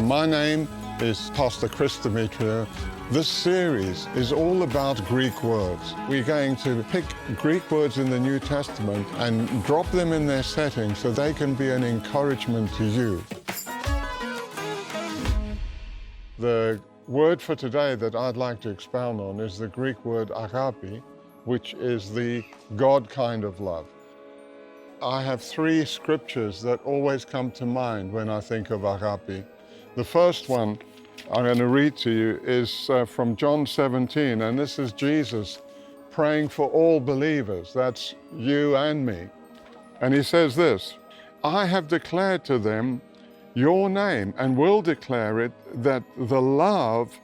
My name is Pastor Chris Demetriou. This series is all about Greek words. We're going to pick Greek words in the New Testament and drop them in their setting so they can be an encouragement to you. The word for today that I'd like to expound on is the Greek word Agape, which is the God kind of love. I have three scriptures that always come to mind when I think of Agape. The first one I'm going to read to you is from John 17, and this is Jesus praying for all believers. That's you and me. And he says this, "I have declared to them your name and will declare it, that the love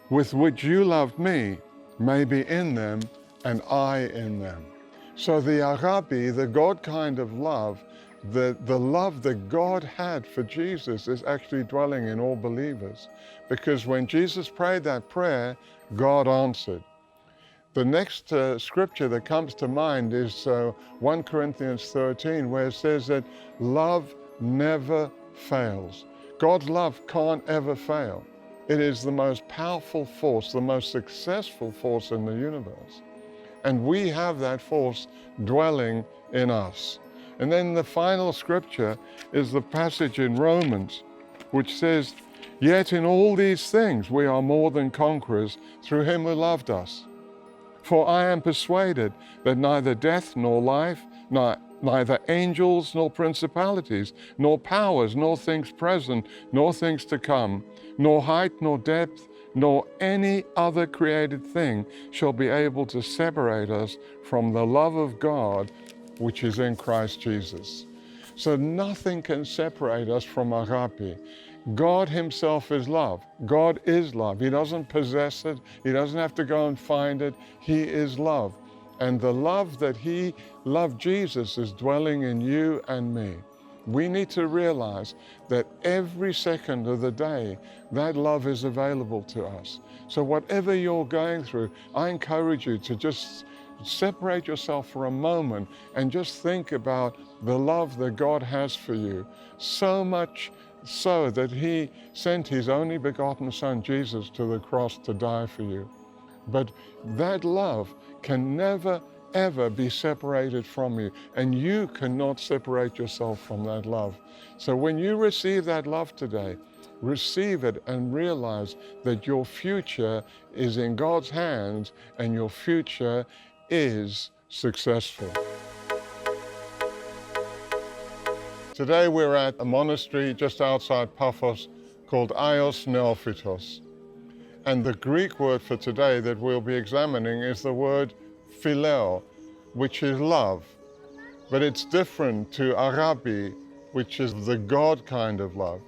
with which you loved me may be in them and I in them." So the Agape, the God kind of love, the love that God had for Jesus is actually dwelling in all believers. Because when Jesus prayed that prayer, God answered. The next scripture that comes to mind is 1 Corinthians 13, where it says that love never fails. God's love can't ever fail. It is the most powerful force, the most successful force in the universe. And we have that force dwelling in us. And then the final scripture is the passage in Romans, which says, "Yet in all these things we are more than conquerors through him who loved us. For I am persuaded that neither death nor life, neither angels nor principalities, nor powers, nor things present, nor things to come, nor height nor depth, nor any other created thing shall be able to separate us from the love of God, which is in Christ Jesus." So nothing can separate us from Agape. God himself is love. God is love. He doesn't possess it. He doesn't have to go and find it. He is love. And the love that he loved Jesus is dwelling in you and me. We need to realize that every second of the day, that love is available to us. So whatever you're going through, I encourage you to just separate yourself for a moment and just think about the love that God has for you. So much so that he sent his only begotten Son, Jesus, to the cross to die for you. But that love can never, ever be separated from you, and you cannot separate yourself from that love. So when you receive that love today, receive it and realize that your future is in God's hands and your future is successful. Today we're at a monastery just outside Paphos called Aios Neophytos. And the Greek word for today that we'll be examining is the word Phileo, which is love. But it's different to Agape, which is the God kind of love.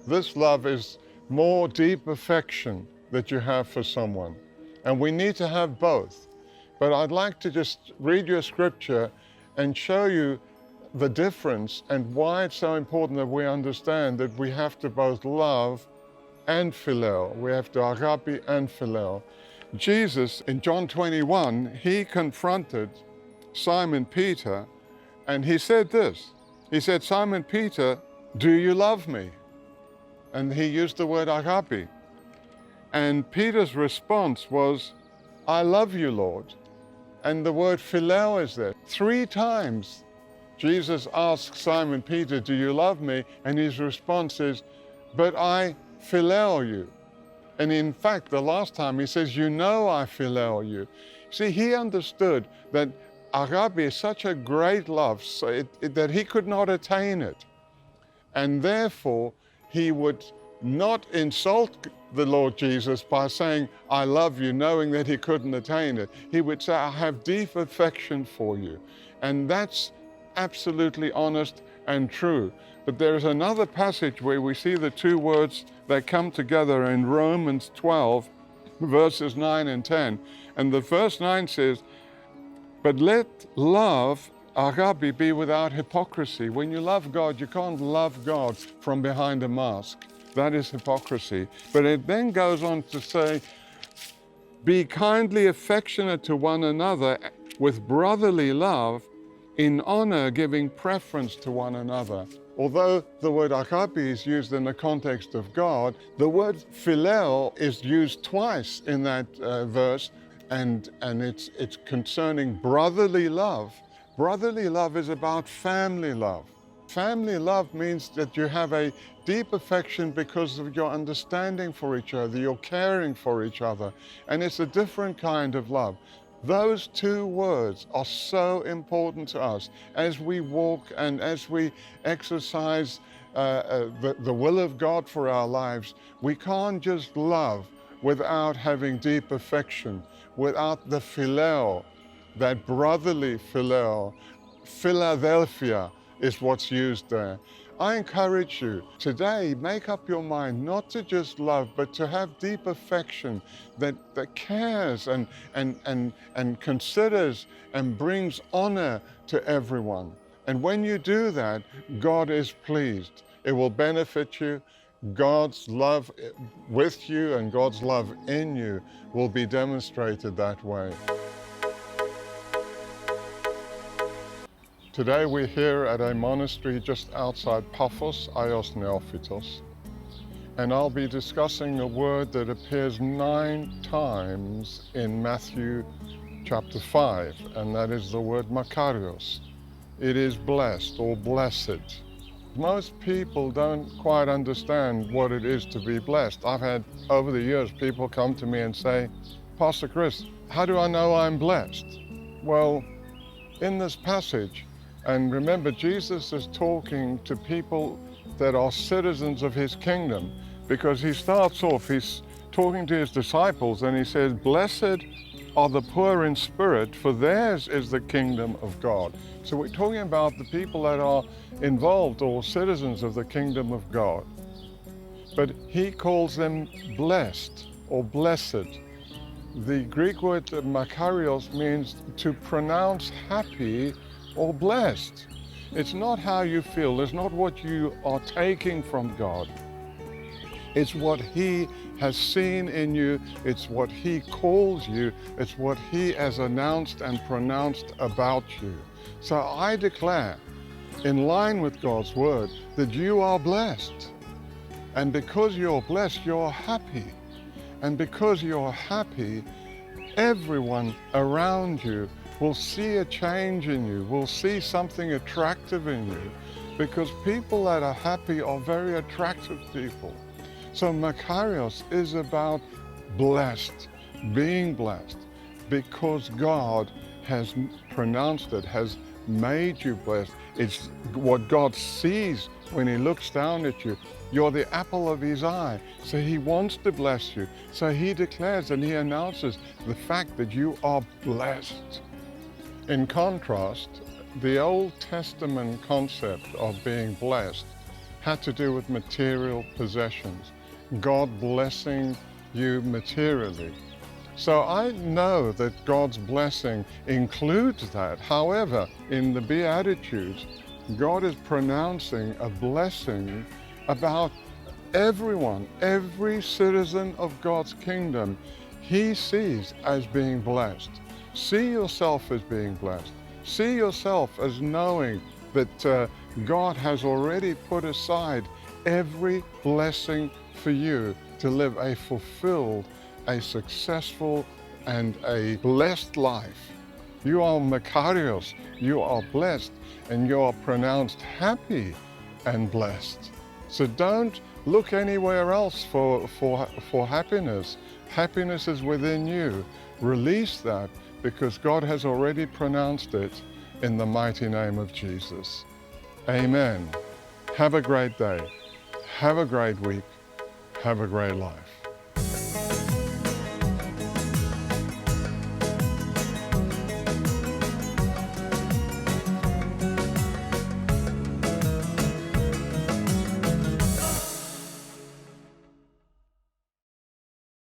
This love is more deep affection that you have for someone. And we need to have both. But I'd like to just read you a scripture and show you the difference and why it's so important that we understand that we have to both love and phileo. We have to Agape and phileo. Jesus, in John 21, he confronted Simon Peter and he said this. He said, "Simon Peter, do you love me?" And he used the word Agape. And Peter's response was, "I love you, Lord." And the word phileo is there. 3 times Jesus asked Simon Peter, "Do you love me?" And his response is, "But I phileo you." And in fact, the last time he says, "You know I phileo you." See, he understood that Agape is such a great love that he could not attain it. And therefore, he would not insult the Lord Jesus by saying, "I love you," knowing that he couldn't attain it. He would say, "I have deep affection for you." And that's absolutely honest and true. But there is another passage where we see the two words that come together in Romans 12, verses 9 and 10. And the verse 9 says, "But let love, Agape, be without hypocrisy." When you love God, you can't love God from behind a mask. That is hypocrisy. But it then goes on to say, "Be kindly affectionate to one another with brotherly love, in honor giving preference to one another." Although the word agape is used in the context of God, the word Phileo is used twice in that verse, and it's concerning brotherly love. Brotherly love is about family love. Family love means that you have a deep affection because of your understanding for each other, you're caring for each other, and it's a different kind of love. Those two words are so important to us as we walk and as we exercise the will of God for our lives. We can't just love without having deep affection, without the phileo, that brotherly phileo. Philadelphia is what's used there. I encourage you today, make up your mind not to just love, but to have deep affection that cares and considers and brings honor to everyone. And when you do that, God is pleased. It will benefit you. God's love with you and God's love in you will be demonstrated that way. Today we're here at a monastery just outside Paphos, Ios Neophytos, and I'll be discussing a word that appears 9 times in Matthew chapter 5, and that is the word Makarios. It is blessed or blessed. Most people don't quite understand what it is to be blessed. I've had, over the years, people come to me and say, Pastor Chris, how do I know I'm blessed? Well, in this passage, and remember, Jesus is talking to people that are citizens of his kingdom, because he starts off, he's talking to his disciples and he says, blessed are the poor in spirit, for theirs is the kingdom of God. So we're talking about the people that are involved or citizens of the kingdom of God. But he calls them blessed or blessed. The Greek word Makarios means to pronounce happy or blessed. It's not how you feel, it's not what you are taking from God. It's what he has seen in you, it's what he calls you, it's what he has announced and pronounced about you. So I declare, in line with God's word, that you are blessed. And because you're blessed, you're happy. And because you're happy, everyone around you will see a change in you, will see something attractive in you, because people that are happy are very attractive people. So Makarios is about blessed, being blessed, because God has pronounced it, has made you blessed. It's what God sees when he looks down at you. You're the apple of his eye, so he wants to bless you. So he declares and he announces the fact that you are blessed. In contrast, the Old Testament concept of being blessed had to do with material possessions, God blessing you materially. So I know that God's blessing includes that. However, in the Beatitudes, God is pronouncing a blessing about everyone, every citizen of God's kingdom, he sees as being blessed. See yourself as being blessed. See yourself as knowing that God has already put aside every blessing for you to live a fulfilled, a successful, and a blessed life. You are Makarios, you are blessed, and you are pronounced happy and blessed. So don't look anywhere else for happiness. Happiness is within you. Release that, because God has already pronounced it in the mighty name of Jesus. Amen. Have a great day. Have a great week. Have a great life.